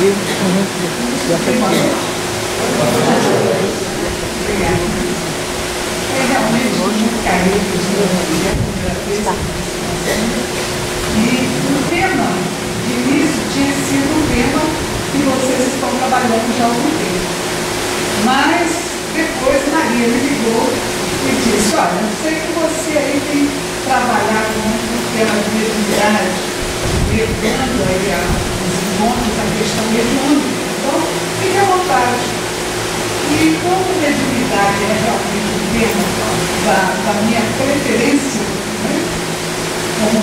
vivo. É realmente muito carente e o tema de início tinha sido um tema que vocês estão trabalhando já há algum tempo. Mas depois Maria me ligou e disse, olha, eu sei que você aí tem trabalhado muito no tema de mediunidade, levando aí os encontros a questão mediúnica. Então, fique à vontade. E como mediunidade é realmente o tema da minha preferência, né? Como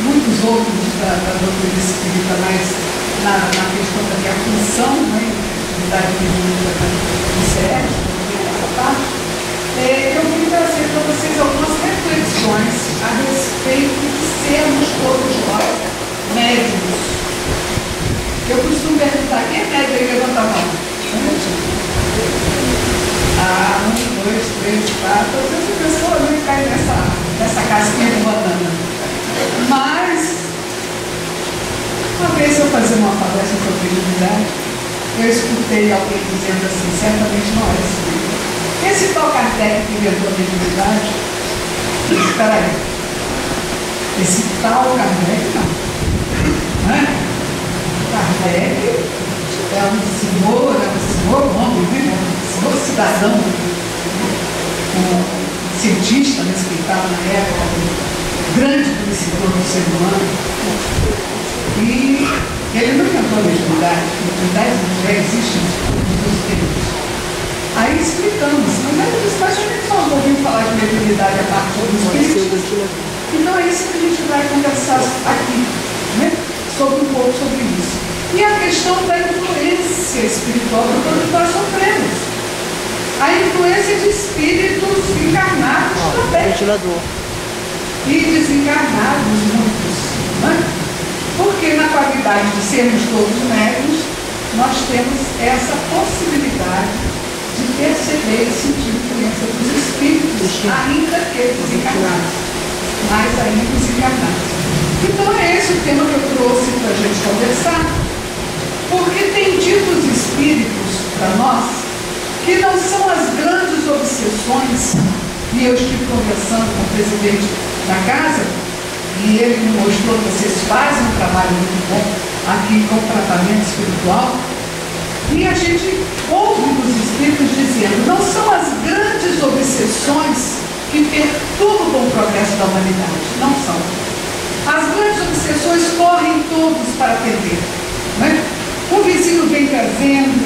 muitos outros da doutrina espírita, mas na questão da minha função, né? Mediunidade mediúnica do SERJ, essa parte, eu vim trazer para vocês algumas reflexões a respeito de sermos todos nós médiuns. Eu costumo perguntar, quem é médium aí? Levanta a mão. 1, 2, 3, 4. Às vezes a pessoa não cai nessa casquinha de banana. Mas, uma vez eu fazia uma palestra sobre mediunidade, eu escutei alguém dizendo assim, certamente não é assim. Esse tal Kardec que inventou a mediunidade, espera aí, esse tal Kardec não é? Kardec é um senhor homem, né? Um senhor cidadão, um cientista respeitado na época, um grande conhecedor do ser humano. E ele não inventou a mediunidade, a mediunidade já existe nos dois tempos. Aí explicamos, mas a gente só ouviu falar de mediunidade a partir dos espíritos. Então é isso que a gente vai conversar aqui, né? Um pouco sobre isso. E a questão da influência espiritual que nós sofremos. A influência de espíritos encarnados também. E desencarnados muitos. Né? Porque na qualidade de sermos todos médiuns, nós temos essa possibilidade de perceber e sentir a influência dos espíritos, ainda que desencarnados. Mais ainda desencarnados. Então é esse o tema que eu trouxe para a gente conversar, porque tem dito os espíritos para nós que não são as grandes obsessões, e eu estive conversando com o presidente da casa, e ele me mostrou que vocês fazem um trabalho muito bom aqui com o tratamento espiritual, e a gente ouve os espíritos dizendo, não são as grandes obsessões que perturbam o progresso da humanidade, não são. As grandes obsessões correm todos para atender. Né? O vizinho vem trazendo.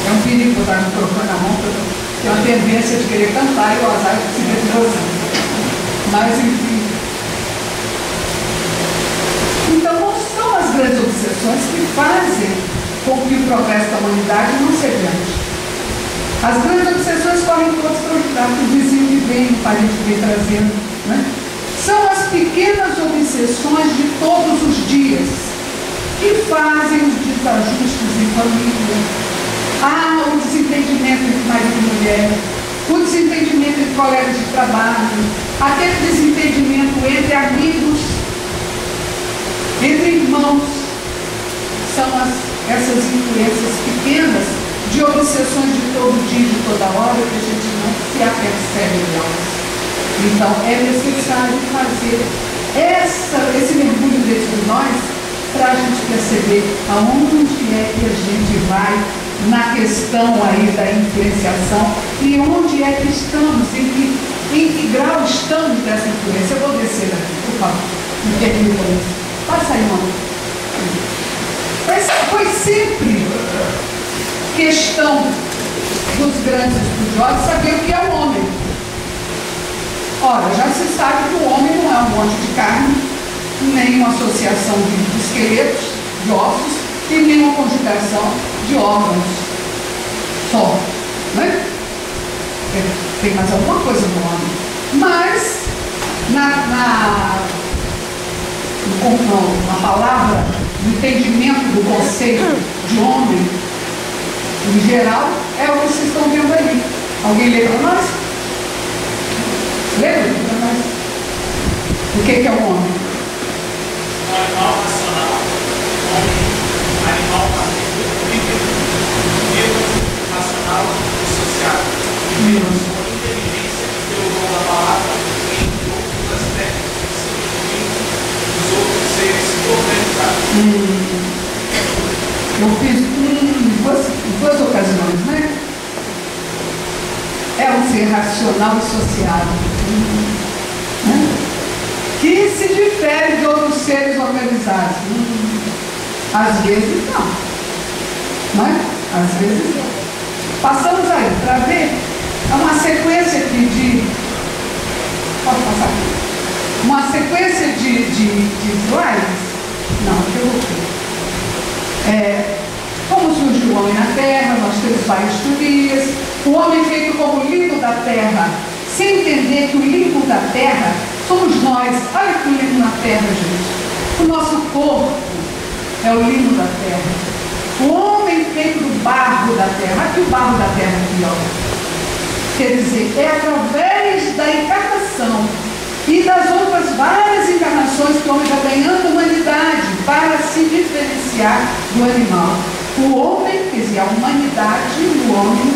É um perigo botar o microfone na mão, porque tem uma tendência de querer cantar e o azar de se retrosando. Mas, enfim. Então, não são as grandes obsessões que fazem com que o progresso da humanidade não seja grande. As grandes obsessões correm todos para ajudar o vizinho que vem, o parente que vem trazendo. Né? São as pequenas obsessões de todos os dias que fazem os desajustes em família. O desentendimento entre marido e mulher, o desentendimento entre colegas de trabalho, aquele desentendimento entre amigos, entre irmãos. São essas influências pequenas de obsessões de todo dia, de toda hora, que a gente não se apercebe delas. Então, é necessário fazer esse mergulho dentro de nós para a gente perceber aonde é que a gente vai na questão aí da influenciação e onde é que estamos, em que grau estamos dessa influência. Eu vou descer aqui, por favor. Me permita isso. Passa aí, mano. Foi sempre questão dos grandes estudiosos saber o que é o homem. Ora, já se sabe que o homem não é um monte de carne, nem uma associação de esqueletos, de ossos, e nem uma conjugação de órgãos só. Né? Tem mais alguma coisa no homem. Mas, na palavra, no entendimento do conceito de homem, em geral, é o que vocês estão vendo aí. Alguém lê para nós? Lê para nós. O que é o homem? sua inteligência que deu o dom da palavra, entre outros aspectos que os outros seres se organizaram. Eu fiz em duas ocasiões, né? É um ser racional e sociável, né? Que se difere de outros seres organizados. Às vezes não é? Às vezes não. Passamos aí para ver uma sequência aqui de. Pode passar aqui. Uma sequência de slides. Não, aqui eu vou ver. Como surgiu o homem na Terra, nós temos várias teorias. O homem feito como limbo da Terra, sem entender que o limbo da Terra somos nós. Olha que o limbo na Terra, gente. O nosso corpo é o limbo da Terra. O homem feito do barro da Terra. Aqui o barro da Terra aqui, ó. Quer dizer, é através da encarnação e das outras várias encarnações que o homem vai ganhando humanidade para se diferenciar do animal. O homem, quer dizer, a humanidade, o homem,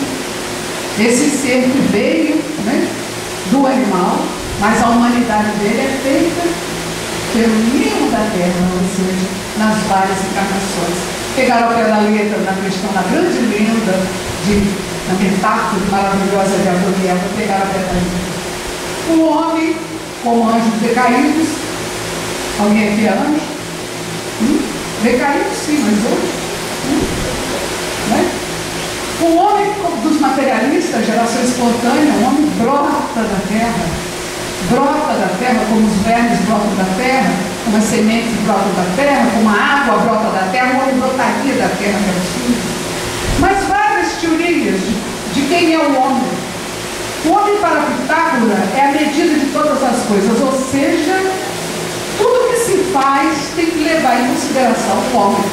esse ser que veio, né, do animal, mas a humanidade dele é feita pelo limbo da Terra, ou seja, nas várias encarnações. Pegaram ao pé da letra na questão da grande lenda, na metáfora maravilhosa de Adão e Eva, pegaram ao pé da letra. O homem, como anjos decaídos, alguém aqui é anjo? Decaídos sim, mas hoje? Né? O homem dos materialistas, geração espontânea, o homem brota da terra, como os vermes brotam da terra, como as sementes brotam da terra, como a água brota da terra, o homem brotaria da terra pelo sul. Mas várias teorias de quem é o homem. O homem para Pitágoras é a medida de todas as coisas, ou seja, tudo que se faz tem que levar em consideração o homem.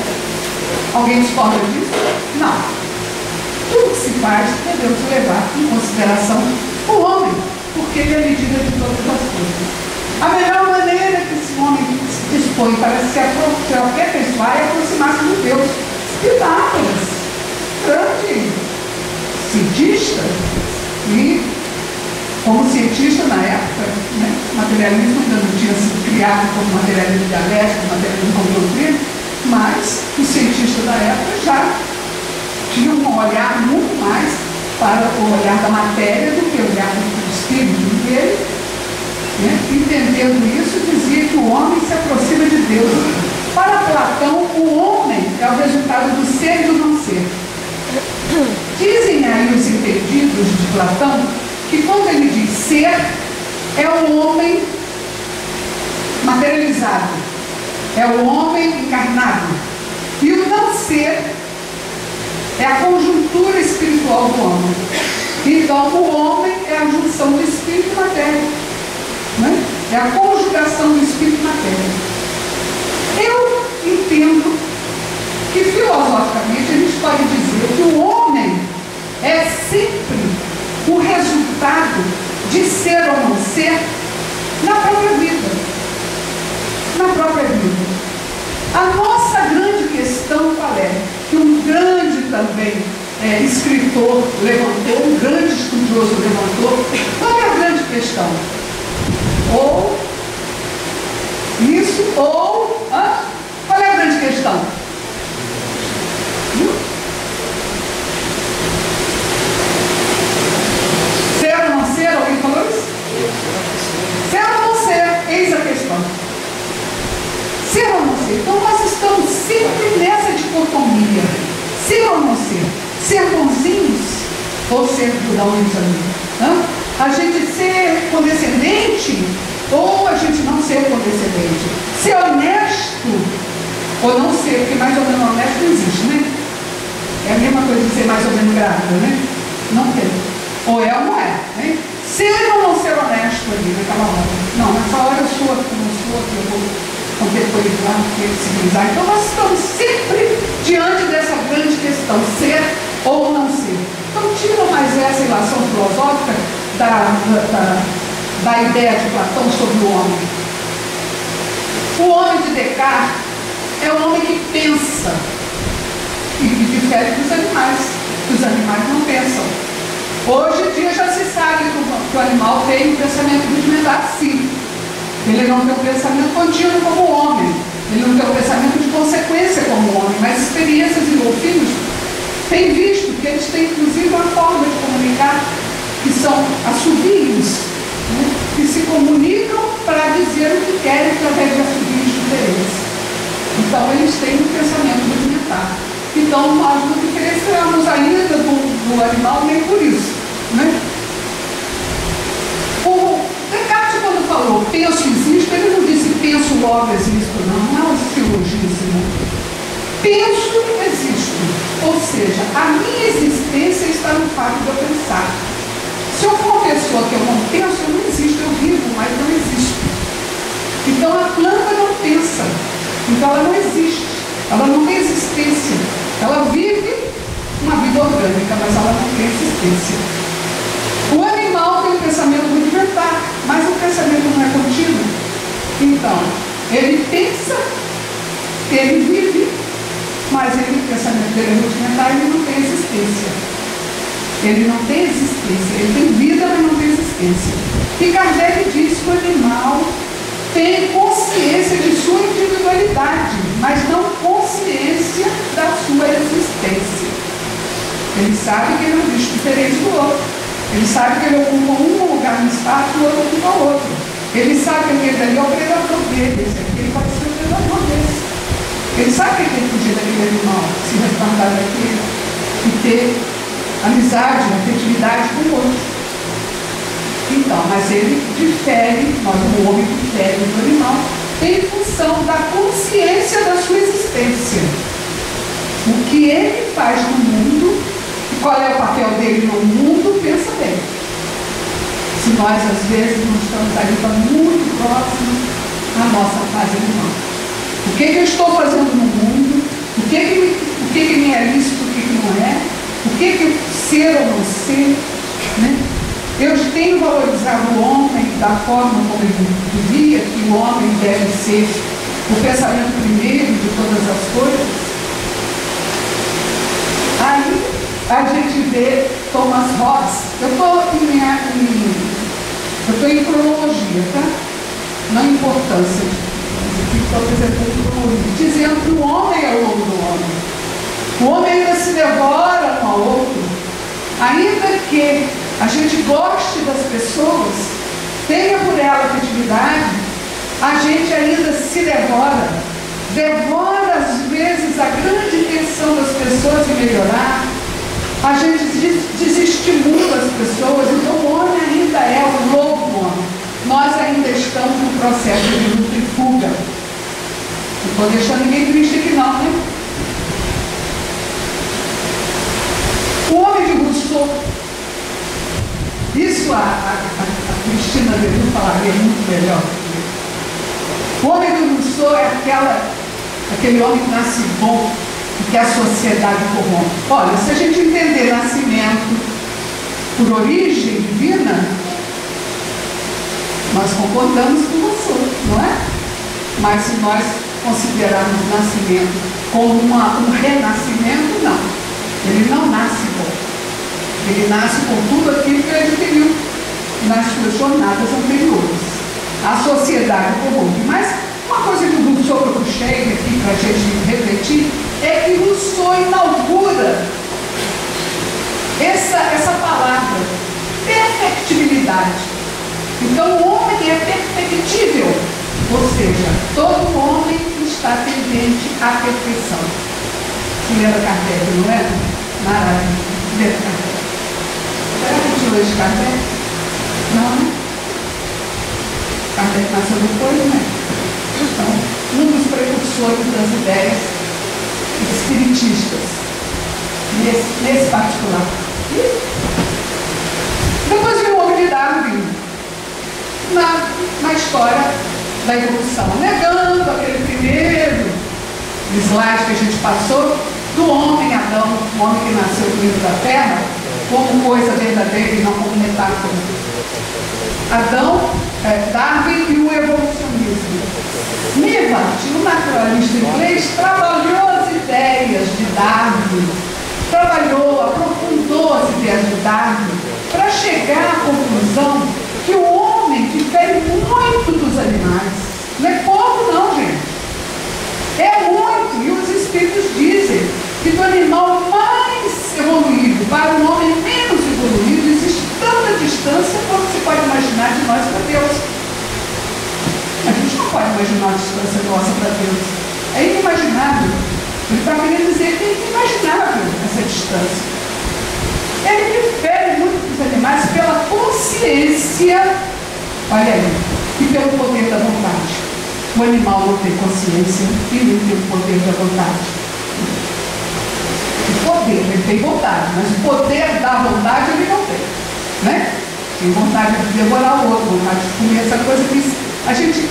Alguém discorda disso? Não. Tudo que se faz devemos levar em consideração o homem, porque ele é a medida de todas as coisas. A melhor maneira que esse homem se dispõe para se aperfeiçoar é aproximar-se de Deus. Pitágoras, grande cientista e, como cientista na época, né, o materialismo ainda não tinha sido criado como materialismo dialético, materialismo como doutrina, mas os cientistas da época já tinham um olhar muito mais para o olhar da matéria do que o olhar do espírito. E ele, né, entendendo isso, dizia que o homem se aproxima de Deus. Para Platão, o homem é o resultado do ser e do não ser. Dizem aí os entendidos de Platão que quando ele diz ser, é o homem materializado, é o homem encarnado. E o não ser é a conjuntura espiritual do homem. Então, o homem é a junção do espírito e matéria, né? É a conjugação do espírito e matéria. Eu entendo que, filosoficamente, a gente pode dizer que o homem é sempre o resultado de ser ou não ser na própria vida. Na própria vida. A nossa grande questão qual é? Que um grande também escritor levantou, um grande estudioso levantou. Qual é a grande questão? Ou isso, ou qual é a grande questão? Ser ou não ser? Alguém falou isso? Ser ou não ser? Eis a questão. Ser ou não ser? Então nós estamos sempre nessa dicotomia. Ser ou não ser? Ser bonzinhos ou ser durões ali? A gente ser condescendente ou a gente não ser condescendente? Ser honesto ou não ser? Porque mais ou menos honesto não existe, né? É a mesma coisa de ser mais ou menos grávida, né? Não tem. Ou é ou não é, né? Ser ou não ser honesto ali naquela hora? Não, nessa hora eu sou aqui, não sou aqui, eu vou contemporizar, flexibilizar. Então nós estamos sempre diante dessa grande questão, ser ou não ser. Então tira mais essa relação filosófica da ideia de Platão sobre o homem. O homem de Descartes é o homem que pensa e que difere dos animais. Os animais não pensam. Hoje em dia já se sabe que o animal tem um pensamento rudimentar, sim. Ele não tem um pensamento contínuo como o homem. Ele não tem um pensamento de consequência como o homem. Mas experiências e golfinhos têm visto que eles têm inclusive uma forma de comunicar que são assobios, né, que se comunicam para dizer o que querem através de assobios diferentes. Então eles têm um pensamento rudimentar. Então nós não diferenciamos ainda do animal nem por isso, né? O Descartes, quando falou penso existo, ele não disse penso logo existo, não é um silogismo. Penso existo, ou seja, a minha existência está no fato de eu pensar. Se eu for uma pessoa que eu não penso, eu não existo, eu vivo, mas não existo. Então a planta não pensa, então ela não existe, ela não tem existência. Ela vive uma vida orgânica, mas ela não tem existência. O animal tem um pensamento rudimentar, mas o pensamento não é contínuo. Então, ele pensa, ele vive, mas o pensamento dele é rudimentar e ele não tem existência. Ele não tem existência, ele tem vida, mas não tem existência. E Kardec diz que o animal tem consciência de sua individualidade, mas não consciência da sua existência. Ele sabe que ele é um bicho diferente do outro. Ele sabe que ele ocupa um lugar no espaço e o outro ocupa outro. Ele sabe que aquele dali é o predador dele, esse aqui ele pode ser o predador desse. Ele sabe que ele tem que fugir daquele animal, se respaldar daquele e ter amizade, afetividade com o outro. Então, mas ele difere, nós o homem difere do animal, em função da consciência da sua existência. O que ele faz no mundo, qual é o papel dele no mundo, pensa bem. Se nós, às vezes, não estamos ali muito próximos à nossa fase animal. O que eu estou fazendo no mundo? O que me é lícito, o que não é? O que ser ou não ser? Né? Eu tenho valorizado o homem da forma como ele vivia, que o homem deve ser o pensamento primeiro de todas as coisas. Aí a gente vê Thomas Hobbes. Eu estou em cronologia, tá? Não em importância. Estou apresentando cronologia, dizendo que o homem é o lobo do homem. O homem ainda se devora um ao outro, ainda que a gente goste das pessoas, tenha por ela afetividade, a gente ainda se devora às vezes a grande intenção das pessoas em melhorar, a gente desestimula as pessoas. Então o homem ainda é o lobo do homem. Nós ainda estamos no processo de luta e fuga. Não estou deixando ninguém triste aqui não, né? O homem de Rousseau, isso a Cristina Deville falaria muito melhor. O homem de Rousseau é aquele homem que nasce bom e que a sociedade corrompe. Olha, se a gente entender nascimento por origem divina, nós concordamos com Rousseau, não é? Mas se nós considerarmos nascimento como um renascimento, não. Ele não nasce bom. Ele nasce com tudo aquilo que ele adquiriu nas suas jornadas anteriores. A sociedade corrompe. Mas uma coisa que o Rousseau que eu puxei aqui para a gente refletir é que Rousseau inaugura essa palavra, perfectibilidade. Então o homem é perfectível, ou seja, todo homem está tendente à perfeição. Você lembra Kardec, não é? Maravilha. Lembra Kardec? Será que a gente leu de Kardec? Não, né? Kardec nasceu depois, né? Então, um dos precursores das ideias espiritistas, nesse particular. E depois veio o homem de Darwin, na história da evolução, negando aquele primeiro slide que a gente passou, do homem Adão, o homem que nasceu do livro da terra, como coisa verdadeira e não como metáfora. Adão, Darwin e o evolucionismo. Mivart, o naturalista inglês, trabalhou as ideias de Darwin, aprofundou as ideias de Darwin chegar à conclusão que o homem difere muito dos animais. Não é pouco não, gente. É muito. E os espíritos dizem que do animal mais evoluído para o homem menos evoluído existe tanta distância quanto se pode imaginar de nós para Deus. A gente não pode imaginar a distância nossa para Deus. É inimaginável. Ele está querendo dizer que é inimaginável essa distância. Ele difere muito dos animais pela consciência, olha aí, e pelo poder da vontade. O animal não tem consciência e nem tem o poder da vontade. O poder, ele tem vontade, mas o poder da vontade ele não tem. Né? Tem vontade de devorar o outro, vontade de comer, essa coisa que a gente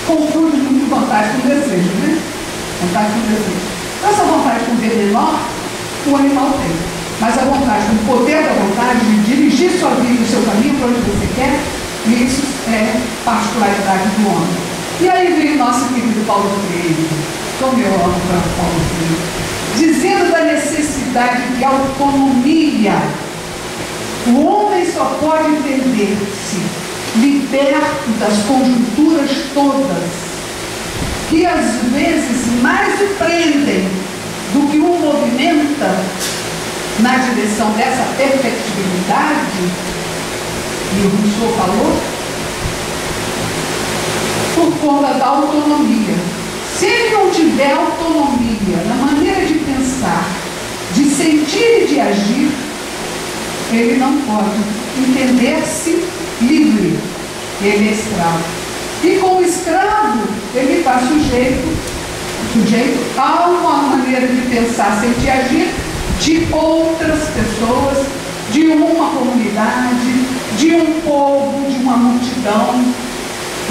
confunde muito vontade com desejo, né? Vontade com desejo. Essa vontade com poder menor, o animal tem. Mas a vontade, o poder da vontade de dirigir sua vida e o seu caminho para onde você quer, isso é particularidade do homem. E aí vem o nosso querido Paulo Freire, como eu amo para Paulo Freire, dizendo da necessidade de autonomia. O homem só pode entender-se liberto das conjunturas todas, que às vezes mais o prendem do que o movimenta na direção dessa perfectibilidade, e o Rousseau falou, por conta da autonomia. Se ele não tiver autonomia na maneira de pensar, de sentir e de agir, ele não pode entender-se livre. Ele é escravo. E como escravo, ele está sujeito a uma maneira de pensar, sentir e agir de outras pessoas, de uma comunidade, de um povo, de uma multidão,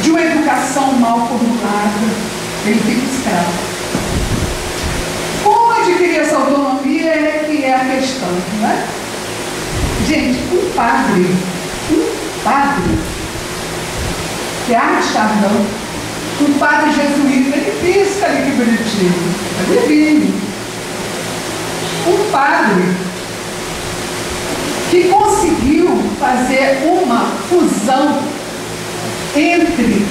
de uma educação mal formulada. Ele fica escravo. Como adquirir essa autonomia é que é a questão, não é? Gente, um padre, que é Chardão, um padre jesuíta, ele pisca ali que bonitinho, é divino. Um padre que conseguiu fazer uma fusão entre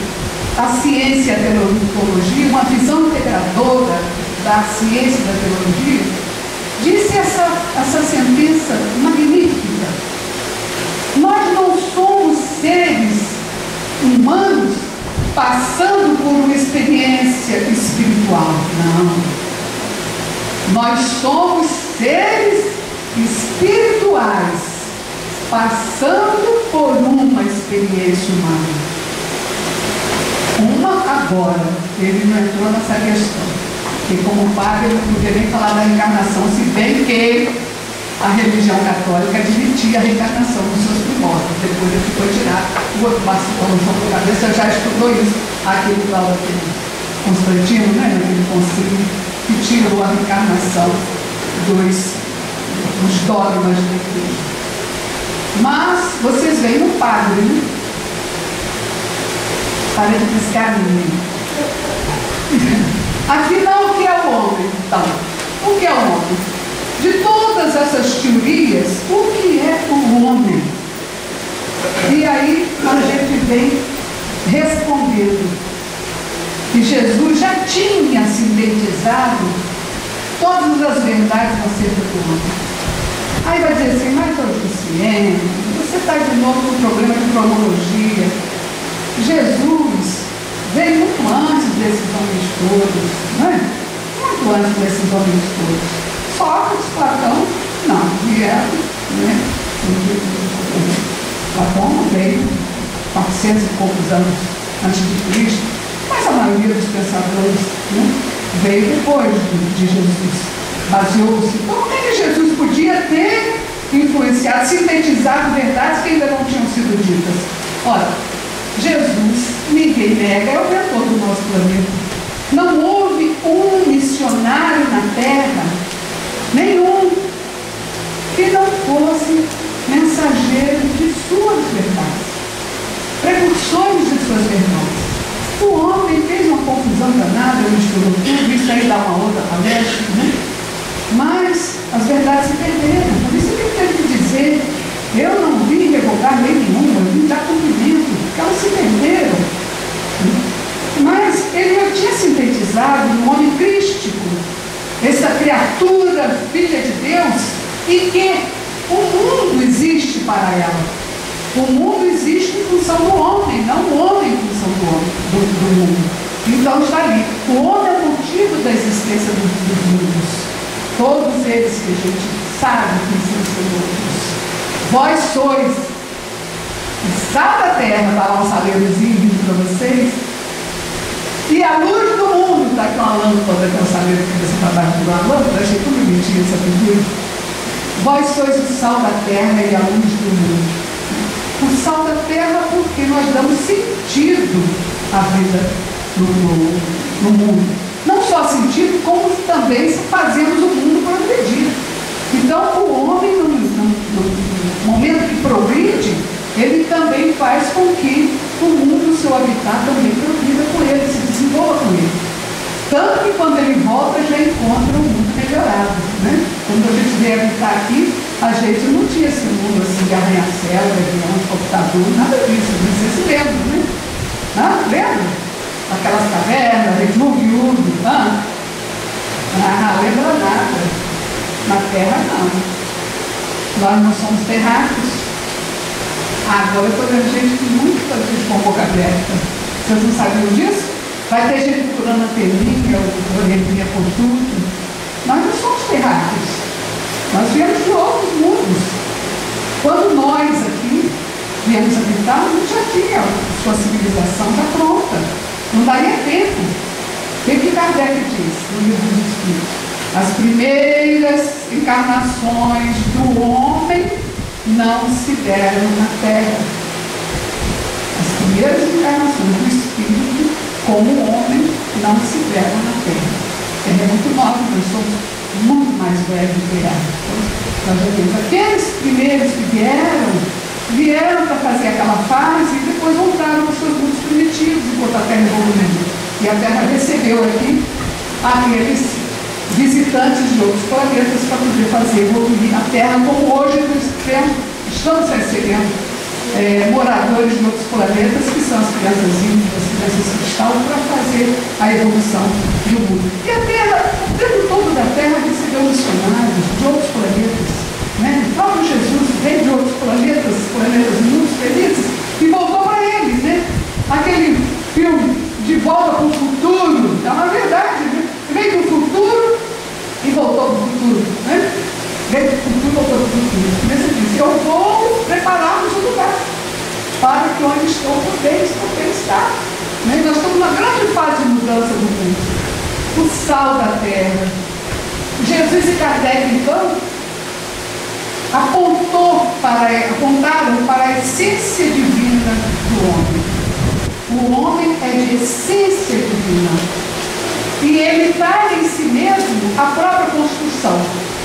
a ciência e a teologia, uma visão integradora da ciência e da teologia, disse essa sentença magnífica: nós não somos seres humanos passando por uma experiência espiritual, não. Nós somos seres espirituais passando por uma experiência humana. Uma agora, ele não entrou nessa questão, porque como padre ele não podia nem falar da reencarnação, se bem que a religião católica admitia a reencarnação dos seus primórdios. Depois ele ficou tirar o outro bastão da cabeça, já estudou isso, aquele tal daquele Constantino, né, naquele concílio, que tirou a reencarnação dos dogmas de Cristo. Mas vocês veem o padre, né? Para de piscar menino. Afinal, o que é o homem? Então, o que é o homem? De todas essas teorias, o que é o homem? E aí a gente vem respondendo que Jesus já tinha sintetizado todas as verdades acerca do homem. Aí vai dizer assim, mas hoje ciência, você está de novo no problema de cronologia. Jesus veio muito antes desses homens todos, não é? Muito antes desses homens todos. Sócrates, Platão, não, vieram, né? Platão veio 400 e poucos anos antes de Cristo, mas a maioria dos pensadores, né, veio depois de Jesus. Baseou-se. Então, como é que Jesus podia ter influenciado, sintetizado verdades que ainda não tinham sido ditas? Ora, Jesus, ninguém nega, é o mentor do nosso planeta. Não houve um missionário na Terra, nenhum, que não fosse mensageiro de suas verdades, precursores de suas verdades. O homem fez uma confusão danada, misturou tudo, isso aí dá uma outra palestra, né? Mas as verdades se perderam. Por isso que ele teve que dizer, Eu não vim revogar lei nenhuma, eu vim dar cumprimento, porque elas se perderam. Mas ele já tinha sintetizado no homem crístico, essa criatura, filha de Deus, e que o mundo existe para ela. O mundo existe em função do homem, não o homem em função do mundo. Então está ali. O homem é o motivo da existência dos mundos. Todos eles que a gente sabe que existem outros. Vós sois o sal da terra, está lá um salerozinho para vocês. E a luz do mundo, está aqui uma lâmpada, que é um saleiro que você está abaixo de uma lâmpada, achei tudo bonitinho essa figura. Vós sois o sal da terra e a luz do mundo. O sal da terra porque nós damos sentido à vida no mundo. Não só sentido, como também fazemos o mundo progredir. Então, o homem, no momento que progride, ele também faz com que o mundo, o seu habitat, também progrida com ele, se desenvolva com ele. Tanto que quando ele volta, já encontra um mundo melhorado. Né? Quando a gente veio habitar aqui, a gente não tinha esse mundo assim de arranha-céu, de avião, de computador, nada disso. Vocês se lembram, né? Lembram? Aquelas cavernas, a gente não viu. Lembra nada. Na Terra, não. Nós não somos terráqueos. Agora eu estou vendo gente muito com a boca aberta. Vocês não sabiam disso? Vai ter gente procurando a telinha, ou orelhinha por tudo. Nós não somos terráqueos. Nós viemos de outros mundos. Quando nós aqui viemos habitar, a gente já tinha a sua civilização já pronta. Não daria tempo. O que Kardec diz no Livro dos Espíritos? As primeiras encarnações do homem não se deram na Terra. As primeiras encarnações do Espírito como homem não se deram na Terra. Ele é muito novo, nós somos muito mais velhos que ela. Nós já temos aqueles primeiros que vieram para fazer aquela fase e depois voltaram aos seus mundos primitivos enquanto a Terra evoluiu. E a Terra recebeu aqui aqueles visitantes de outros planetas para poder fazer evoluir a Terra, como hoje nós estamos recebendo moradores de outros planetas, que são as crianças índias, as crianças cristal, para fazer a evolução do mundo. E a Terra, o tempo todo da Terra recebeu missionários de outros planetas. Né? O próprio Jesus veio de outros planetas muito felizes, e voltou para eles. Né? Aquele filme De Volta para o Futuro, é uma verdade, né? Veio do futuro e voltou para o futuro. Né? Veio do futuro e voltou para o futuro. Você disse, eu vou preparar-nos o lugar para que onde estou poder estar. Né? Nós estamos numa grande fase de mudança do mundo. O sal da terra. Jesus e Kardec, então, apontaram para a essência divina do homem. O homem é de essência divina. E ele traz em si mesmo a própria construção.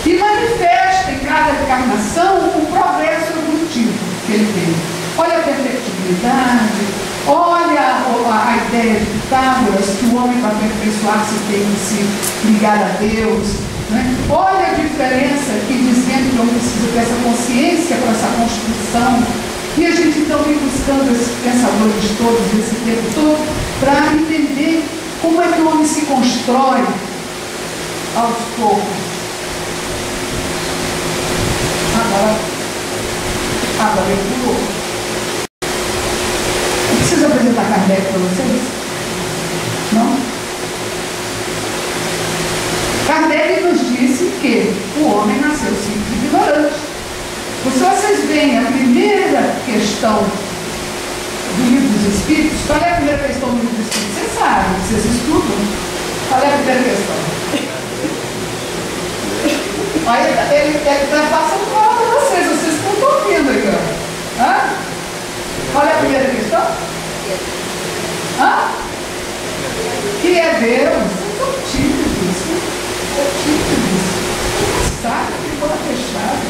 E manifesta em cada encarnação o progresso evolutivo que ele tem. Olha a perfectibilidade, olha a ideia de Pitágoras, que o homem para aperfeiçoar-se tem que se ligar a Deus. Né? Olha a diferença que dizendo que eu preciso ter essa consciência para essa construção. E a gente então vem buscando esses pensadores todos, esse tempo todo, para entender como é que o homem se constrói aos poucos. Agora eu pulou. Eu preciso apresentar Kardec para vocês? Não? Kardec nos disse que o homem nasceu simples e ignorante. Se vocês veem a primeira questão do Livro dos Espíritos, qual é a primeira questão do Livro dos Espíritos? Vocês sabem, vocês estudam. Qual é a primeira questão? Aí ele está passando prova para vocês não estão ouvindo aí, ó. Qual é a primeira questão? Que é Deus? Vocês são tímidos, sabe que foi fechada.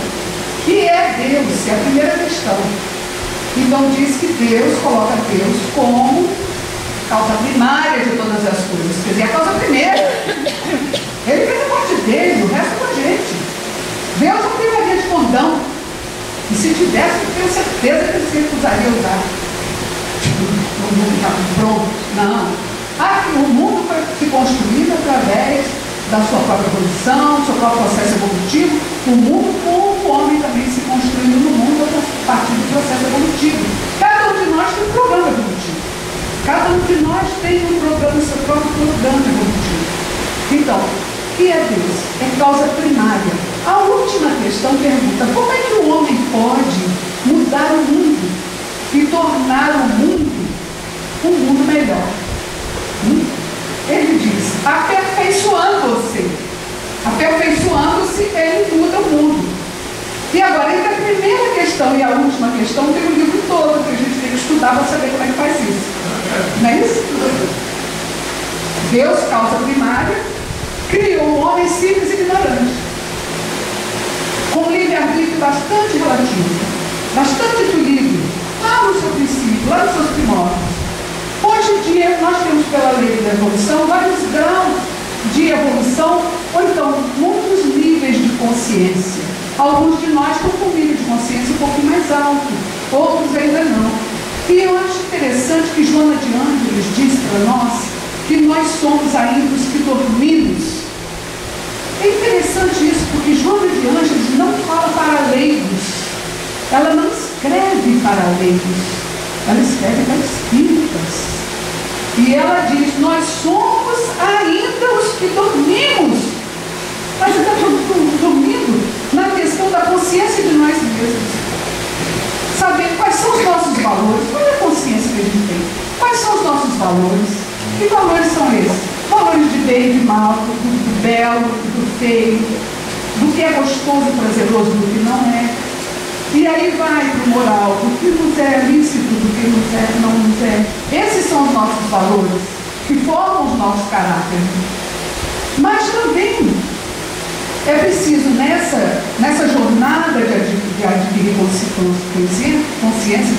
Que é Deus? É a primeira questão. Então diz que Deus coloca Deus como causa primária de todas as coisas. Quer dizer, a causa primeira. Ele fez a parte dele, o resto é com a gente. Deus não tem valia de condão. E se tivesse, eu tenho certeza que eles se recusariam a usar. O mundo está pronto. Não. O mundo foi se construído através da sua própria evolução, do seu próprio processo evolutivo. O mundo, como o homem também se construiu no mundo a partir do processo evolutivo. Cada um de nós tem um programa evolutivo. Cada um de nós tem um programa, seu próprio programa evolutivo. Então, o que é Deus? É causa primária. A última questão pergunta: como é que o homem pode mudar o mundo e tornar o mundo um mundo melhor? Ele diz: aperfeiçoando-se. Aperfeiçoando-se, ele muda o mundo. E agora, entre a primeira questão e a última questão, tem um livro todo que a gente tem que estudar para saber como é que faz isso. Não é isso? Deus, causa primária, criou um homem simples e ignorante, com livre-arbítrio bastante relativo, bastante equilíbrio, lá no seu princípio, lá nos seus primórdios. Hoje em dia, nós temos pela lei da evolução vários graus de evolução, ou então muitos níveis de consciência. Alguns de nós estão com um nível de consciência um pouquinho mais alto, outros ainda não. E eu acho interessante que Joana de Ângeles diz para nós que nós somos ainda os que dormimos. É interessante isso, porque Joana de Ângeles não fala para leigos, ela não escreve para leigos, ela escreve para espíritas. E ela diz: nós somos ainda os que dormimos. Nós estamos dormindo na questão da consciência de nós mesmos. Saber quais são os nossos valores, qual é a consciência que a gente tem? Quais são os nossos valores? Que valores são esses? Valores de bem e de mal, do belo, do feio, do que é gostoso e prazeroso, do que não é. E aí vai para o moral, do que nos é lícito, do que não nos é. Esses são os nossos valores, que formam os nossos caráteres. Mas também é preciso, nessa jornada de adquirir consciência,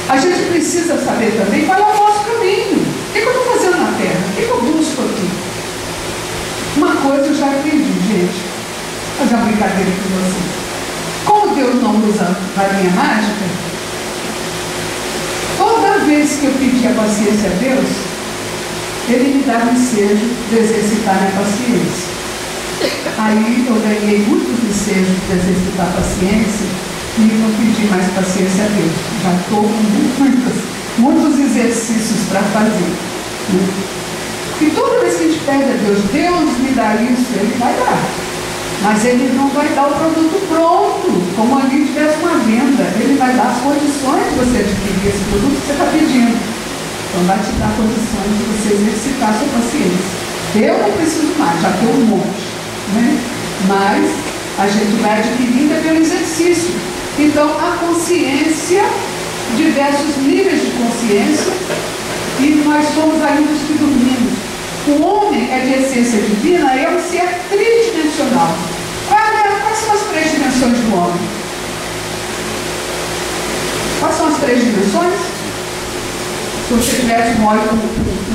a gente precisa saber também qual é o nosso caminho. O que eu estou fazendo na Terra? O que eu busco aqui? Uma coisa eu já aprendi, gente. Vou fazer uma brincadeira com vocês. Como Deus não usa varinha mágica, toda vez que eu pedi a paciência a Deus, Ele me dava um ensejo de exercitar minha paciência. Aí eu ganhei muitos ensejos de exercitar a paciência e não pedi mais paciência a Deus. Já estou com muitos exercícios para fazer. E toda vez que a gente pede a Deus, Deus me dá isso, Ele vai dar. Mas Ele não vai dar o produto pronto, como ali tivesse uma venda. Ele vai dar as condições de você adquirir esse produto que você está pedindo. Então vai te dar condições de você exercitar a sua paciência. Eu não preciso mais, já tenho um monte. Né? Mas a gente vai adquirindo pelo exercício. Então a consciência, diversos níveis de consciência, e nós somos ainda os que dormimos. O homem é de essência divina, é um ser tridimensional. Quais são as três dimensões do homem? Quais são as três dimensões? Se você tivesse um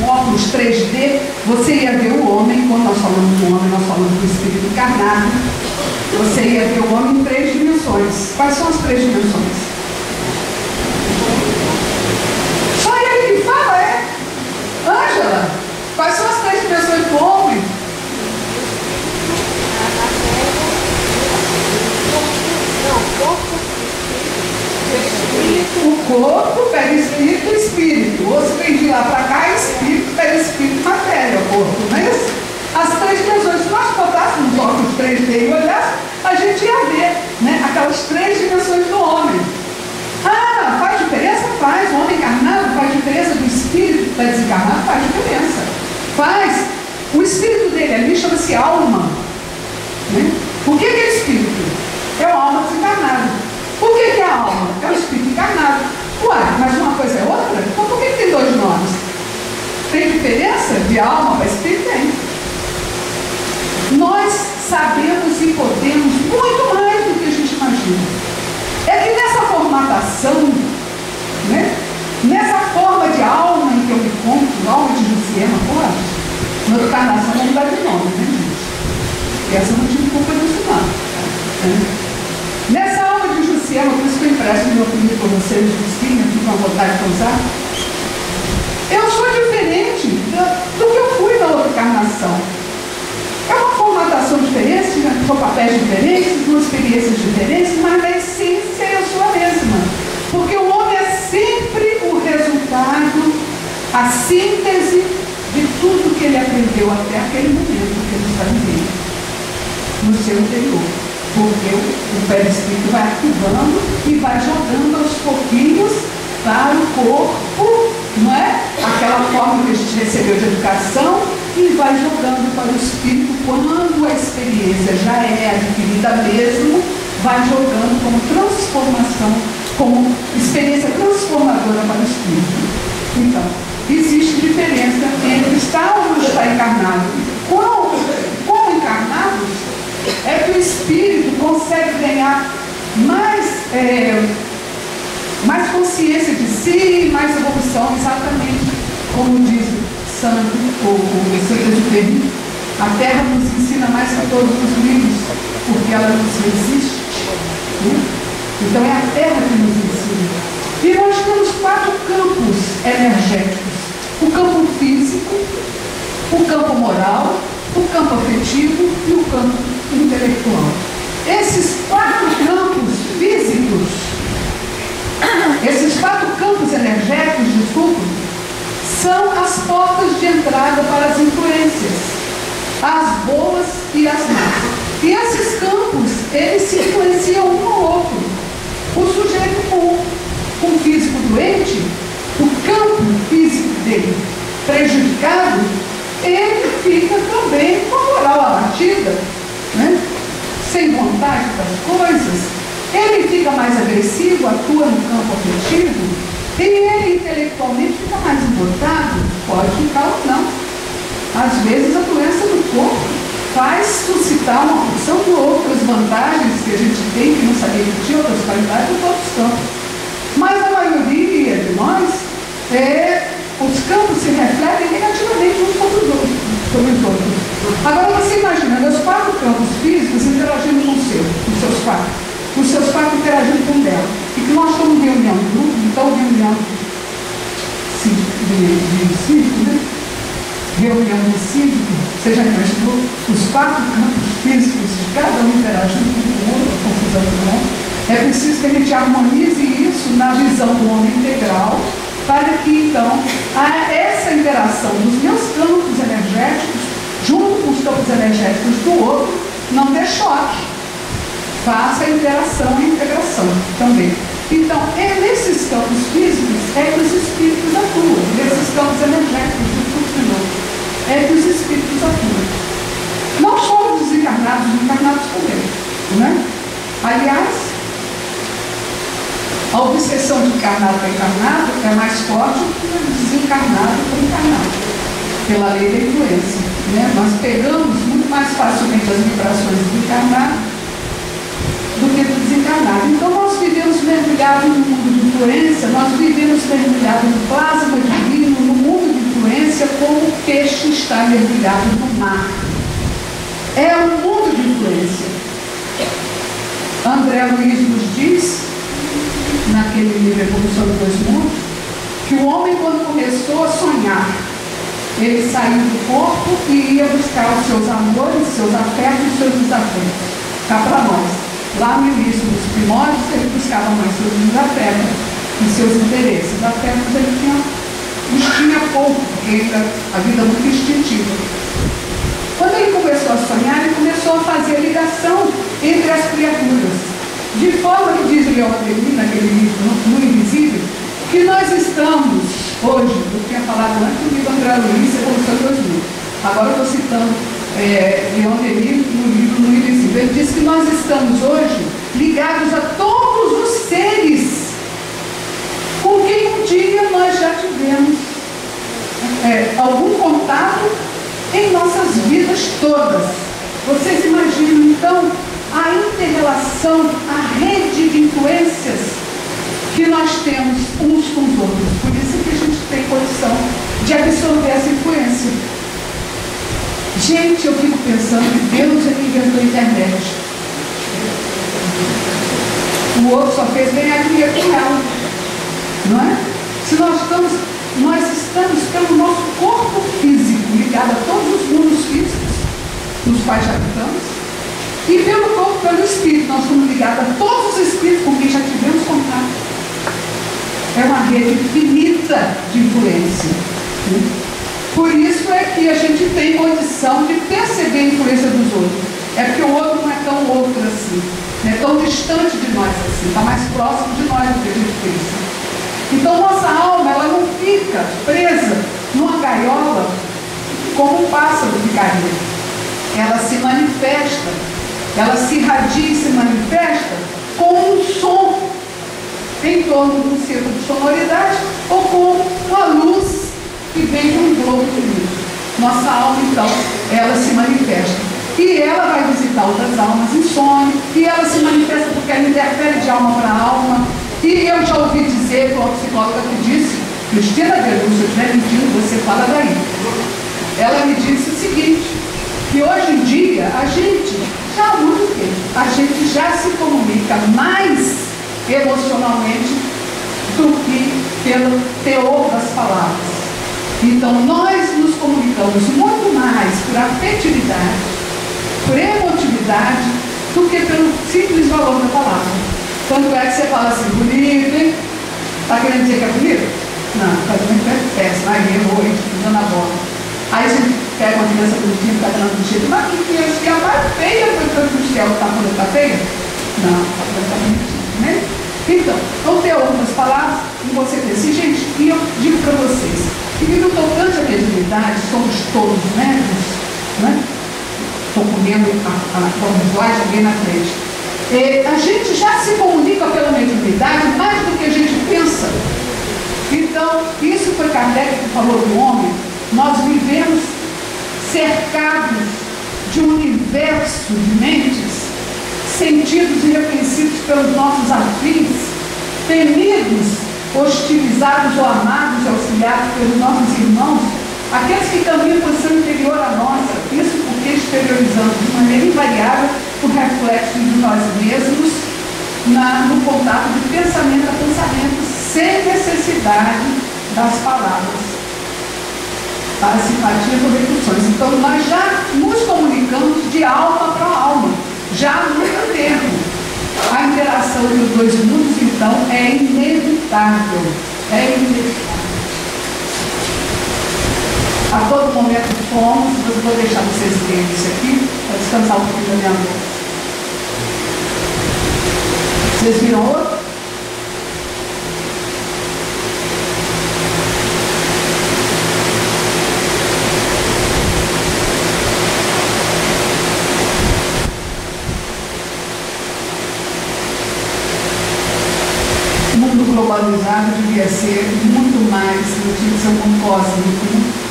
óculos 3D, você ia ver o homem. Quando nós falamos do homem, nós falamos do espírito encarnado. Você ia ver o homem em três dimensões. Quais são as três dimensões? Só ele que fala, é? Ângela, quais são as três dimensões do homem? O corpo, perispírito e espírito. Ou se vem de lá para cá, espírito, perispírito, matéria, o corpo, não é isso? As três dimensões, se nós botássemos óculos 3D e olhássemos, a gente ia ver, né, aquelas três dimensões do homem. Ah, faz diferença? Faz. O homem encarnado faz diferença do espírito que está desencarnado? Faz diferença. Faz. O espírito dele ali chama-se alma. Né? O que é espírito? É uma alma desencarnada. Por que é a alma? É o espírito encarnado. Ué, mas uma coisa é outra? Então por que tem dois nomes? Tem diferença de alma para espírito? Tem. Nós sabemos e podemos muito mais do que a gente imagina. É que nessa formatação, né? Nessa forma de alma em que eu me encontro, alma de Jussiema, pode? Na encarnação não dá de nome, né, gente? Essa eu não tive culpa disso, não. Nessa alma de Jussiema vocês de espinha, ficam à vontade de usar. Eu sou diferente do que eu fui na outra encarnação. É uma formatação diferente, com papéis diferentes, com experiências diferentes, mas na essência eu sou a mesma. Porque o homem é sempre o resultado, a síntese de tudo que ele aprendeu até aquele momento que ele está vivendo, no seu interior. Porque o perispírito vai ativando e vai jogando aos pouquinhos para o corpo, não é? Aquela forma que a gente recebeu de educação, e vai jogando para o espírito quando a experiência já é adquirida mesmo, vai jogando como transformação, como experiência transformadora para o espírito. Então, existe diferença entre estar ou não estar encarnado. Como encarnados, é que o espírito consegue ganhar mais consciência de si, mais evolução, exatamente como diz Santo ou Saint-Exupéry. A Terra nos ensina mais que todos os livros, porque ela nos resiste. Né? Então é a Terra que nos ensina. E nós temos 4 campos energéticos: o campo físico, o campo moral, o campo afetivo e o campo intelectual. Esses 4 campos físicos, esses 4 campos energéticos, desculpa, são as portas de entrada para as influências, as boas e as más. E esses campos, eles se influenciam um ao outro. O sujeito com o físico doente, o campo físico dele prejudicado, ele fica também com a moral abatida, né? Sem vontade das coisas. Ele fica mais agressivo, atua no campo afetivo, e ele intelectualmente fica mais embotado, pode ficar ou não. Às vezes a doença do corpo faz suscitar uma porção de outras vantagens que a gente tem, que não sabia que tinha, outras qualidades em todos os campos. Mas a maioria de nós, os campos se refletem negativamente uns sobre os outros. Agora você imagina, meus 4 campos físicos interagindo com os seus 4. Os seus 4 interagindo com o dela. E que nós estamos em reunião de grupo, então reunião de cívico, né? Reunião de cívico, você já imaginou os 4 campos físicos de cada um interagindo com o outro, a confusão do mundo? É preciso que a gente harmonize isso na visão do homem integral, para que então essa interação dos meus campos energéticos, junto com os campos energéticos do outro, não dê choque. Faça a interação e integração também. Então, nesses campos físicos é que os espíritos atuam. Nesses campos energéticos, é que os espíritos atuam. Não só os desencarnados, os encarnados também. Né? Aliás, a obsessão de encarnado para encarnado é mais forte do que o desencarnado para encarnado, pela lei da influência. Né? Nós pegamos muito mais facilmente as vibrações do encarnado do que do desencarnado. Então nós vivemos mergulhados no mundo de influência, nós vivemos mergulhados no plasma divino, no mundo de influência, como o peixe está mergulhado no mar. É um mundo de influência. André Luiz nos diz, naquele livro Evolução dos Dois Mundos, que o homem, quando começou a sonhar, ele saiu do corpo e ia buscar os seus amores, seus afetos e seus desafetos. Cá para nós. Lá no início dos primórdios, ele buscava mais seus desafetos e seus interesses. Afetos ele tinha pouco, porque a vida é muito instintiva. Quando ele começou a sonhar, ele começou a fazer a ligação entre as criaturas. De forma que diz Leon Denis, naquele livro, No Invisível, que nós estamos hoje, eu tinha falado antes do livro André Luiz, Evolução dos Dois Mundos. Agora eu estou citando Leon Denis no livro No Invisível. Ele diz que nós estamos hoje ligados a todos os seres com quem um dia nós já tivemos algum contato em nossas vidas todas. Vocês imaginam então a inter-relação, a rede de influências que nós temos uns com os outros. Por isso que a gente tem condição de absorver essa influência. Gente, eu fico pensando que Deus é que inventou a internet. O outro só fez ganhar dinheiro com ela. não é? Se nós estamos pelo nosso corpo físico ligado a todos os mundos físicos nos quais já habitamos, e pelo corpo, pelo espírito, nós estamos ligados a todos os espíritos com quem já tivemos contato. É uma rede infinita de influência. Por isso é que a gente tem condição de perceber a influência dos outros. É porque o outro não é tão outro assim, não é tão distante de nós assim, está mais próximo de nós do que a gente pensa. Então nossa alma, ela não fica presa numa gaiola como um pássaro ficaria. Ela se manifesta, ela se irradia e se manifesta com um som em torno de um centro de sonoridade ou com uma luz que vem de um globo de luz. Nossa alma, então, ela se manifesta. E ela vai visitar outras almas em sonho, e ela se manifesta porque ela interfere de alma para alma. E eu já ouvi dizer, com a psicóloga que disse, Cristina Gueru, se eu estiver mentindo, você fala daí. Ela me disse o seguinte, que hoje em dia a gente já há muito tempo, a gente já se comunica mais emocionalmente do que pelo teor das palavras. Então nós nos comunicamos muito mais por afetividade, por emotividade, do que pelo simples valor da palavra. Tanto é que você fala assim, bonito, hein? Está querendo dizer que é bonito? Não, casamento é péssimo, aí errou, dando a bola. Aí a gente pega uma criança bonitinha, está dando do jeito, mas que criança que é a mais feia, foi tanto no céu, está quando está feia? Não, está bonitinha, né? Então, não ter outras palavras, e você desse gente, e eu digo para vocês, que no tocante à mediunidade, somos todos médicos, né? Estou comendo a linguagem bem na frente. A gente já se comunica pela mediunidade mais do que a gente pensa. Então, isso foi Kardec que falou do homem. Nós vivemos cercados de um universo de mentes, sentidos e reconhecidos pelos nossos afins, temidos, hostilizados ou amados e auxiliados pelos nossos irmãos, aqueles que caminham por seu interior à nossa, isso porque exteriorizamos de maneira invariável o reflexo de nós mesmos no contato de pensamento a pensamento, sem necessidade das palavras, para simpatias ou repulsões. Então nós já nos comunicamos de alma para alma, já há muito tempo. A interação entre os dois mundos, então, é inevitável. É inevitável. A todo momento fomos, mas vou deixar vocês verem isso aqui, para descansar um pouquinho da minha voz. Vocês viram outro? O mundo globalizado devia ser muito mais, devia ser um mundo cósmico.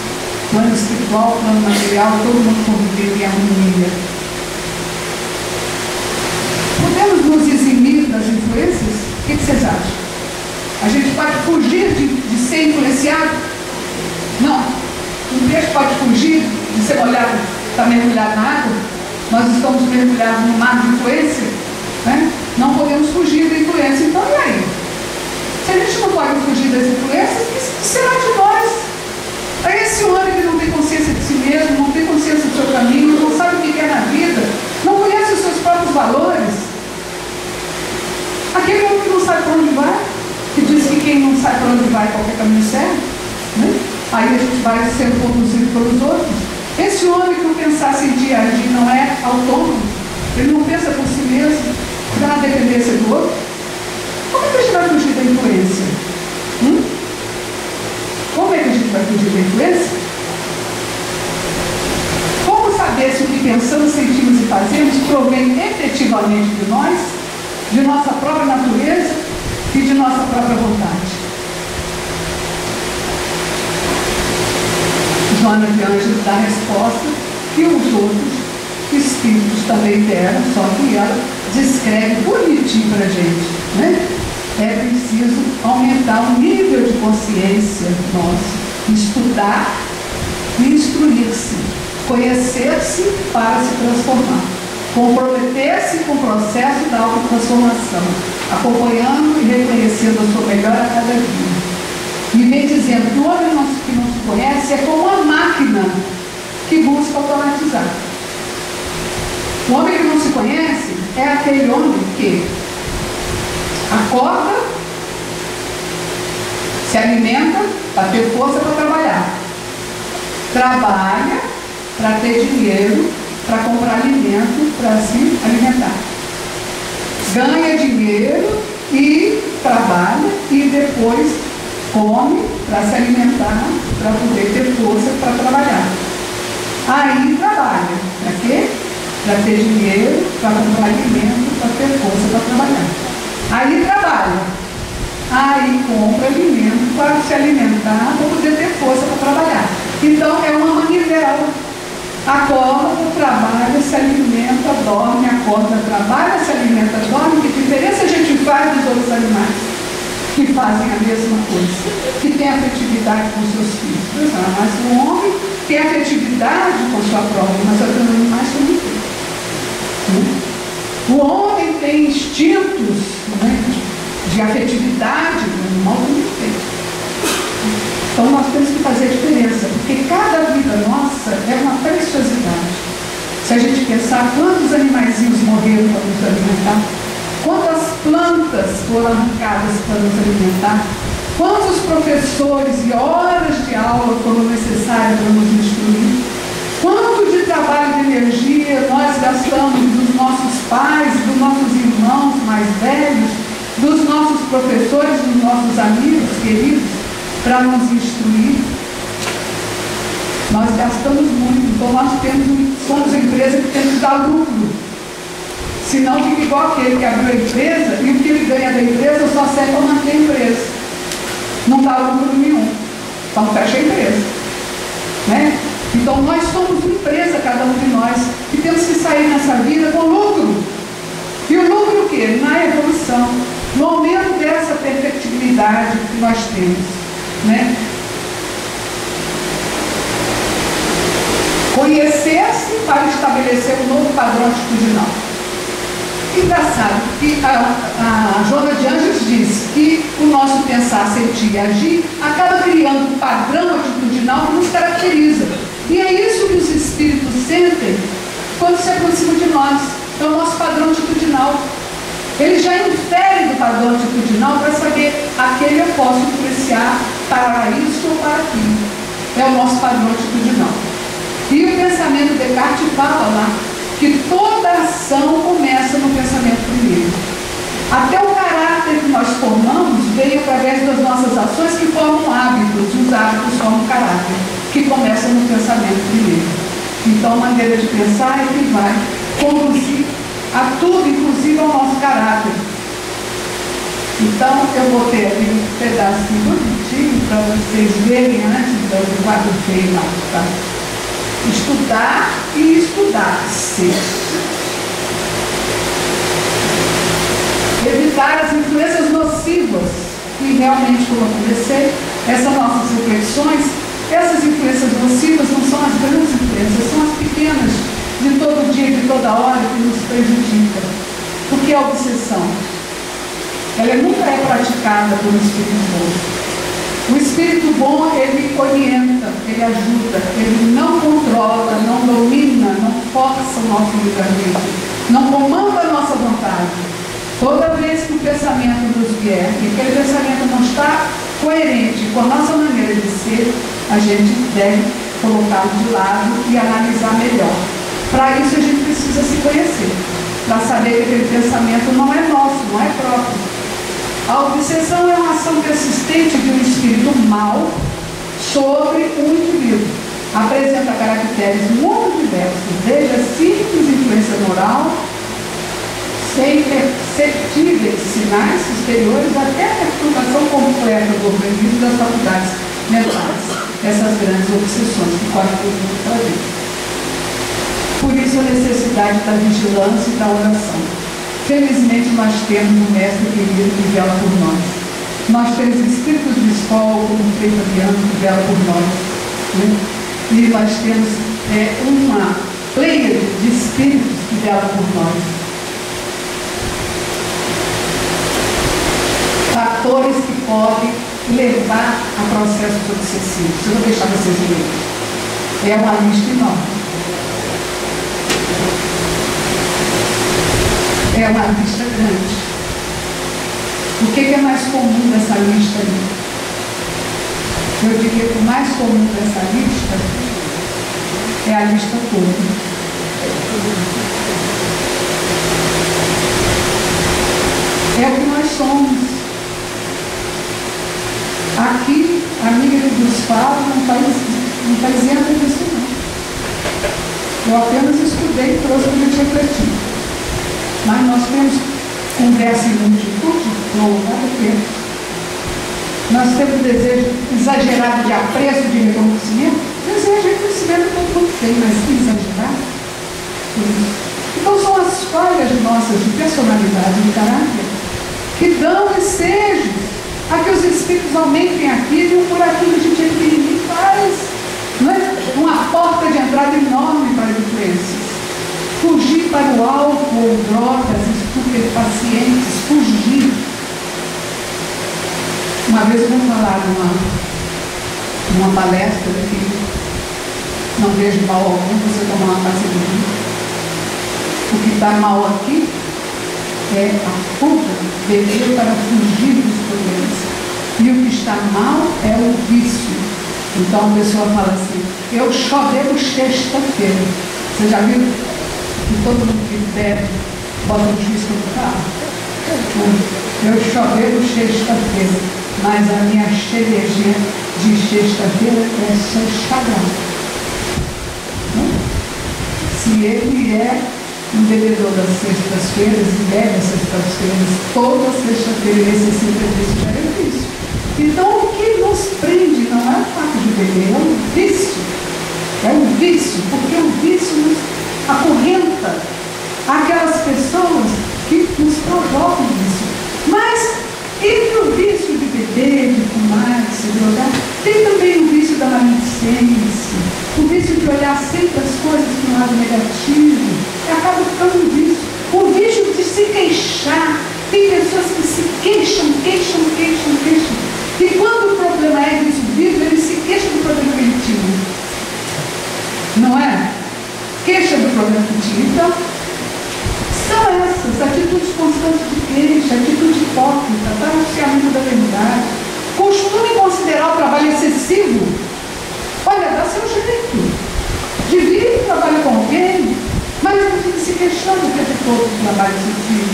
Plano espiritual, plano material, todo mundo convivendo em harmonia. Podemos nos eximir das influências? O que vocês acham? A gente pode fugir de ser influenciado? Não. Um peixe pode fugir de ser molhado, estar mergulhado na água? Nós estamos mergulhados no mar de influência, né? Não podemos fugir da influência. Então, e aí? Se a gente não pode fugir das influências, o que será de nós? Aí esse homem que não tem consciência de si mesmo, não tem consciência do seu caminho, não sabe o que quer na vida, não conhece os seus próprios valores. Aquele homem que não sabe para onde vai, que diz que quem não sabe para onde vai, qualquer caminho serve, né? Aí a gente vai sendo conduzido pelos outros. Esse homem que não pensar, sentir e agir não é autônomo, ele não pensa por si mesmo, está na dependência do outro. Como é que a gente vai fugir da influência? Como é que a gente vai fugir da influência? Como saber se o que pensamos, sentimos e fazemos provém efetivamente de nós, de nossa própria natureza e de nossa própria vontade? Joana de Ângeles dá a resposta que os outros espíritos também deram, só que ela descreve bonitinho para a gente, né? É preciso aumentar o nível de consciência nosso, estudar e instruir-se, conhecer-se para se transformar, comprometer-se com o processo da autotransformação, acompanhando e reconhecendo a sua melhora a cada dia. E vem dizendo que o homem que não se conhece é como uma máquina que busca automatizar. O homem que não se conhece é aquele homem que acorda, se alimenta para ter força para trabalhar, trabalha para ter dinheiro para comprar alimento para se alimentar, ganha dinheiro e trabalha e depois come para se alimentar, para poder ter força para trabalhar. Aí trabalha, para quê? Para ter dinheiro, para comprar alimento, para ter força para trabalhar. Aí trabalha, aí compra alimento para se alimentar, para poder ter força para trabalhar. Então é uma manivela. Acorda, trabalha, se alimenta, dorme, acorda, trabalha, se alimenta, dorme. Que diferença a gente faz dos outros animais que fazem a mesma coisa, que tem afetividade com seus filhos? Mas o homem tem afetividade com sua prole, mas os animais são muito bem. O homem tem instintos, né, de afetividade, o animal também tem. Então nós temos que fazer a diferença, porque cada vida nossa é uma preciosidade. Se a gente pensar quantos animaizinhos morreram para nos alimentar, quantas plantas foram arrancadas para nos alimentar, quantos professores e horas de aula foram necessárias para nos instruir, quanto de trabalho de energia nós gastamos dos nossos pais, dos nossos irmãos mais velhos, dos nossos professores, dos nossos amigos queridos, para nos instruir. Nós gastamos muito, então nós somos a empresa que temos que dar lucro. Senão fica igual aquele que abriu a empresa e o que ele ganha da empresa só serve para manter a empresa. Não dá lucro nenhum. Então fecha a empresa. Né? Então nós somos uma empresa, cada um de nós, e temos que sair nessa vida com lucro. E o lucro o quê? Na evolução, no aumento dessa perfectibilidade que nós temos. Né? Conhecer-se para estabelecer um novo padrão atitudinal. Engraçado que a Joana de Ângeles diz que o nosso pensar, sentir e agir acaba criando um padrão atitudinal que nos caracteriza. E é isso que os espíritos sentem quando se aproximam de nós. É o nosso padrão atitudinal. Ele já infere do padrão atitudinal para saber aquele eu posso influenciar para isso ou para aquilo. É o nosso padrão atitudinal. E o pensamento Descartes fala lá que toda ação começa no pensamento primeiro. Até o caráter que nós formamos veio através das nossas ações que formam hábitos, e os hábitos formam caráter, que começa no pensamento primeiro. Então a maneira de pensar é que vai conduzir a tudo, inclusive ao nosso caráter. Então eu vou ter aqui um pedacinho bonitinho para vocês verem antes do quadro feio lá, tá? Estudar e estudar-se. Evitar as influências nocivas que realmente vão acontecer. Essas nossas reflexões, essas influências nocivas não são as grandes influências, são as pequenas de todo dia, de toda hora, que nos prejudicam. O que é a obsessão? Ela nunca é praticada por um espírito bom. O espírito bom, ele orienta, ele ajuda, ele não controla, não domina, não força o nosso livre-arbítrio, não comanda a nossa vontade. Toda vez que o pensamento nos vier, e aquele pensamento não está coerente com a nossa maneira de ser, a gente deve colocá-lo de lado e analisar melhor. Para isso a gente precisa se conhecer, para saber que aquele pensamento não é nosso, não é próprio. A obsessão é uma ação persistente de um espírito mau sobre um indivíduo. Apresenta caracteres muito diversos, desde a simples influência moral, sem perceptíveis sinais exteriores, até a perturbação completa do organismo e das faculdades mentais. Essas grandes obsessões que correm por mundo para dentro. Por isso a necessidade da vigilância e da oração. Felizmente nós temos um mestre querido que vela por nós. Nós temos espíritos de escola, como o Frei Fabiano, que vela por nós. Né? E nós temos uma pleia de espíritos que vela por nós. Fatores que podem levar a processos obsessivos. Eu vou deixar vocês lerem. É uma lista enorme. É uma lista grande. O que é mais comum dessa lista aí? Eu diria que o mais comum dessa lista é a lista toda. É o que nós somos. Aqui, a minha dos fatos não está isenta disso, não. Eu apenas estudei e trouxe para a gente refletir. Mas nós temos conversa em multitude, não nada a ver. Nós temos desejo exagerado de apreço, de reconhecimento. Desejo de reconhecimento todo mundo tem, mas exagerado. Então são as falhas nossas de personalidade e de caráter que dão ensejos a que os espíritos aumentem aquilo por aquilo que a gente pequenininho faz. Não é? Uma porta de entrada enorme para influências. Fugir para o álcool, drogas, estupefacientes, fugir. Uma vez eu vou falar numa palestra que não vejo mal algum você tomar uma taça de vinho. O que está mal aqui é a fuga, beber para fugir dos problemas. E o que está mal é o vício. Então a pessoa fala assim, eu só bebo sexta-feira. Você já viu que todo mundo que bebe bota um disco no carro? Eu só bebo sexta-feira, mas a minha cervejinha de sexta-feira é sagrada. Se ele é um bebedor das sextas-feiras e bebe as sextas-feiras, toda sexta-feira ele necessita disso, já é vício. Então o que nos prende não é o fato de beber, é um vício. É um vício, porque o vício nos acorrenta aquelas pessoas que nos provocam isso. Mas entre o vício de beber, de fumar, de se drogar, tem também o vício da maledicência, o vício de olhar sempre as coisas de um lado negativo, e acaba ficando um vício. O vício de se queixar. Tem pessoas que se queixam. E quando o problema é resolvido, ele se queixa do problema que ele tinha. Não é? Queixa do problema que tinha. Então, são essas atitudes constantes de queixa, atitude hipócrita, anunciamento da verdade. Costume considerar o trabalho excessivo. Olha, dá seu jeito. Divide o trabalho com alguém, mas não fique se queixando o tempo todo do trabalho excessivo.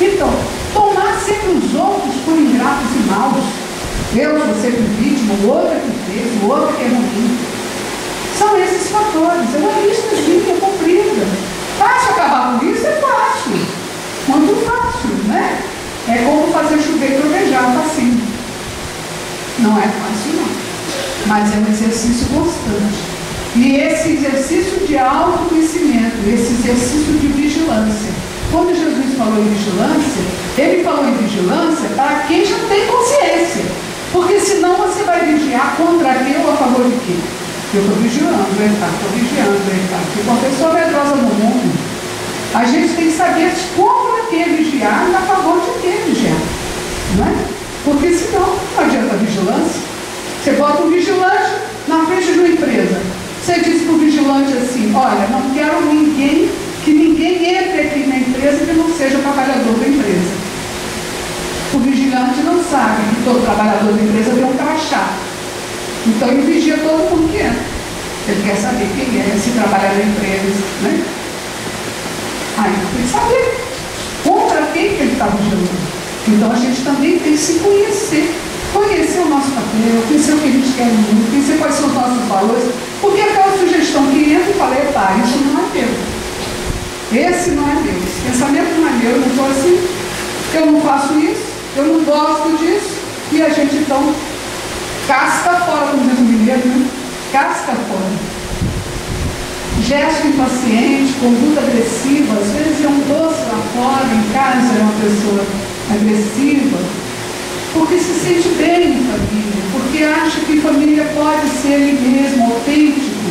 Então, tomar sempre os outros por ingratos e maus. Eu sou sempre vítima, o outro é que fez, o outro é que é ruim. São esses fatores. É uma listazinha comprida. Fácil acabar com isso? É fácil. Muito fácil, né? É como fazer chover e trovejar, facinho. Não é fácil, não. Mas é um exercício constante. E esse exercício de autoconhecimento, esse exercício de vigilância. Quando Jesus falou em vigilância, ele falou em vigilância para quem já tem consciência. Porque senão você vai vigiar contra quem ou a favor de quem? Eu estou vigilando, estou vigiando, porque uma pessoa medrosa no mundo, a gente tem que saber contra quem vigiar e a favor de quem vigiar. Não é? Porque senão não adianta a vigilância. Você bota um vigilante na frente de uma empresa. Você diz para o vigilante assim, olha, não quero que ninguém entre aqui na empresa que não seja trabalhador da empresa. O vigilante não sabe que todo trabalhador da empresa tem um crachá. Então ele vigia todo mundo que entra. Ele quer saber quem é, se trabalha na empresa, né? Aí tem que saber contra quem que ele está vigilando. Então a gente também tem que se conhecer. Conhecer o nosso papel, conhecer o que a gente quer no mundo, conhecer quais são os nossos valores. Porque aquela sugestão que entra e fala, pá, isso não é meu. Esse não é meu. Esse pensamento não é meu, eu não estou assim, eu não faço isso, eu não gosto disso. E a gente então casca fora, como diz o mineiro, né? Casca fora. Gesto impaciente, conduta agressiva, às vezes é um doce lá fora, em casa é uma pessoa agressiva, porque se sente bem em família, porque acha que família pode ser ele mesmo, autêntico.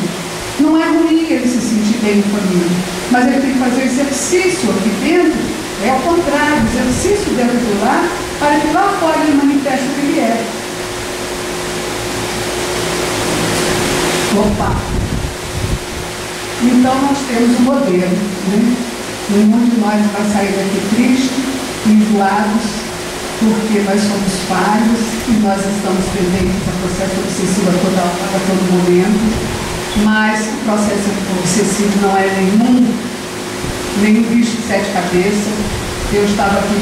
Não é ruim ele se sentir bem em família, mas ele tem que fazer exercício aqui dentro, é ao contrário, exercício dentro do lar, para que lá fora ele manifeste o que ele é. Opa! Então nós temos um modelo, né? Nenhum de nós vai sair daqui triste, enjoados, porque nós somos falhos e nós estamos pendentes a processo obsessivo a todo momento, mas o processo obsessivo não é nenhum bicho de 7 cabeças. Eu estava aqui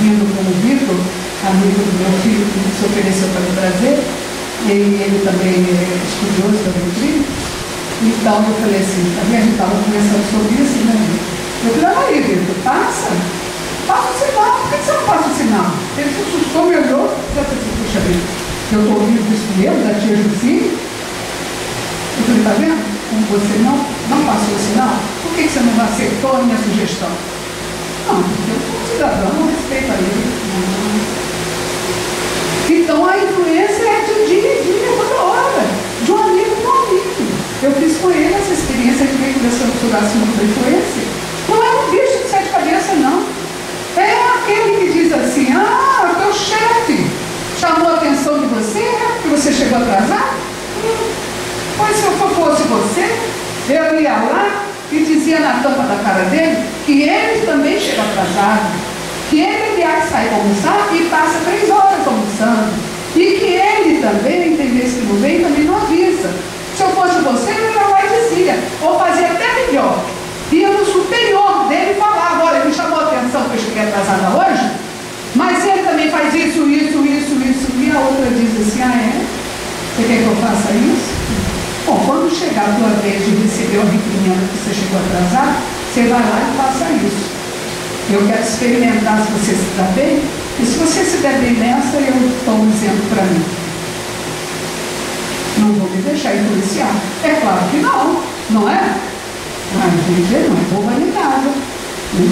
vindo com o Vitor, amigo do meu filho, que se ofereceu para me trazer, e ele também é estudioso da doutrina. Então eu falei assim, a gente estava conversando sobre isso, né? Eu falei, aí, Vitor, passa o sinal. Por que você não passa o sinal? Ele se assustou, me olhou, eu falei, puxa vida, eu estou ouvindo isso mesmo, da tia Jusine. Eu falei, está vendo? Como você não passou o sinal, por que você não aceitou a minha sugestão? Não, porque eu sou um cidadão, não respeito a ele. Então a influência é de dia em dia, toda hora, de um amigo para um amigo. Eu fiz com ele essa experiência de ver que começou a estudar acima da influência. Não é um bicho de 7 cabeças, não. É aquele que diz assim, o teu chefe chamou a atenção de você, que você chegou atrasado? Pois se eu fosse você, eu ia lá e dizia na tampa da cara dele que ele também chega atrasado, que ele aliás sai para almoçar e passa 3 horas almoçando, e que ele também, tem vezes que não vem, também não avisa. Se eu fosse você, eu ia lá e dizia, ou fazia até melhor, ia no superior dele e falava, olha, ele me chamou a atenção que eu cheguei atrasada hoje, mas ele também faz isso, e a outra diz assim, é? Você quer que eu faça isso? Bom, quando chegar a tua vez de receber o requerimento que você chegou atrasado, você vai lá e faça isso. Eu quero experimentar se você se dá bem, e se você se der bem nessa, eu estou dizendo para mim. Não vou me deixar influenciar. É claro que não é? Mas gente, não é boba nem nada. Né?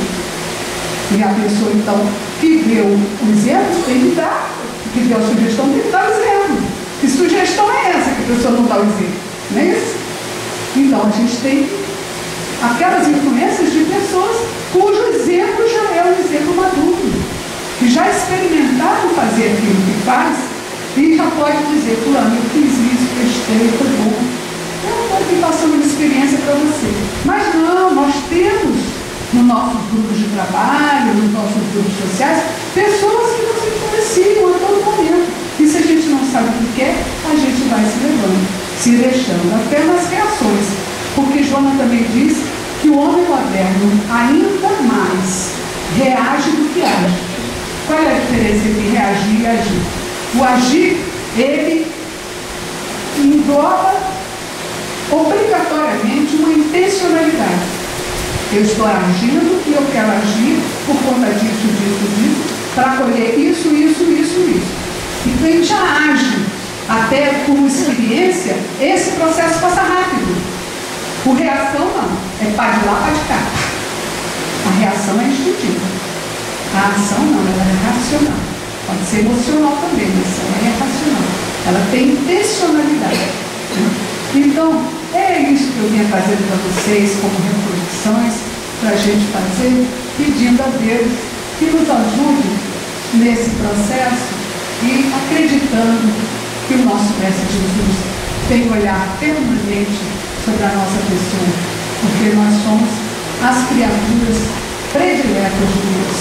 E a pessoa, então, que deu o exemplo, tem que dar. Que deu a sugestão, tem que dar o exemplo. Que sugestão é essa que a pessoa não dá o exemplo? Não é isso? Então, a gente tem aquelas influências de pessoas cujo exemplo já é um exemplo maduro, que já experimentaram fazer aquilo que faz e já pode dizer, fulano, eu fiz isso, testei, foi bom. Eu estou aqui passando uma experiência para você. Mas não, nós temos no nossos grupos de trabalho, nos nossos grupos sociais, pessoas que nos influenciam a todo momento. E se a gente não sabe o que quer, a gente vai se levando, se deixando, até nas reações. Porque Joana também diz que o homem moderno ainda mais reage do que age. Qual é a diferença entre reagir e agir? O agir, ele engloba obrigatoriamente uma intencionalidade. Eu estou agindo e eu quero agir por conta disso, para colher isso. E quando a gente já age, até com experiência, esse processo passa rápido. Por reação, não. É para de lá, para de cá. A reação é instintiva. A ação, não, ela é racional. Pode ser emocional também, mas ela é racional. Ela tem intencionalidade. Então, é isso que eu vinha fazendo para vocês, como reflexões, para a gente fazer, pedindo a Deus que nos ajude nesse processo e acreditando que o nosso Mestre Jesus tem um olhar permanente sobre a nossa pessoa, porque nós somos as criaturas prediletas de Deus.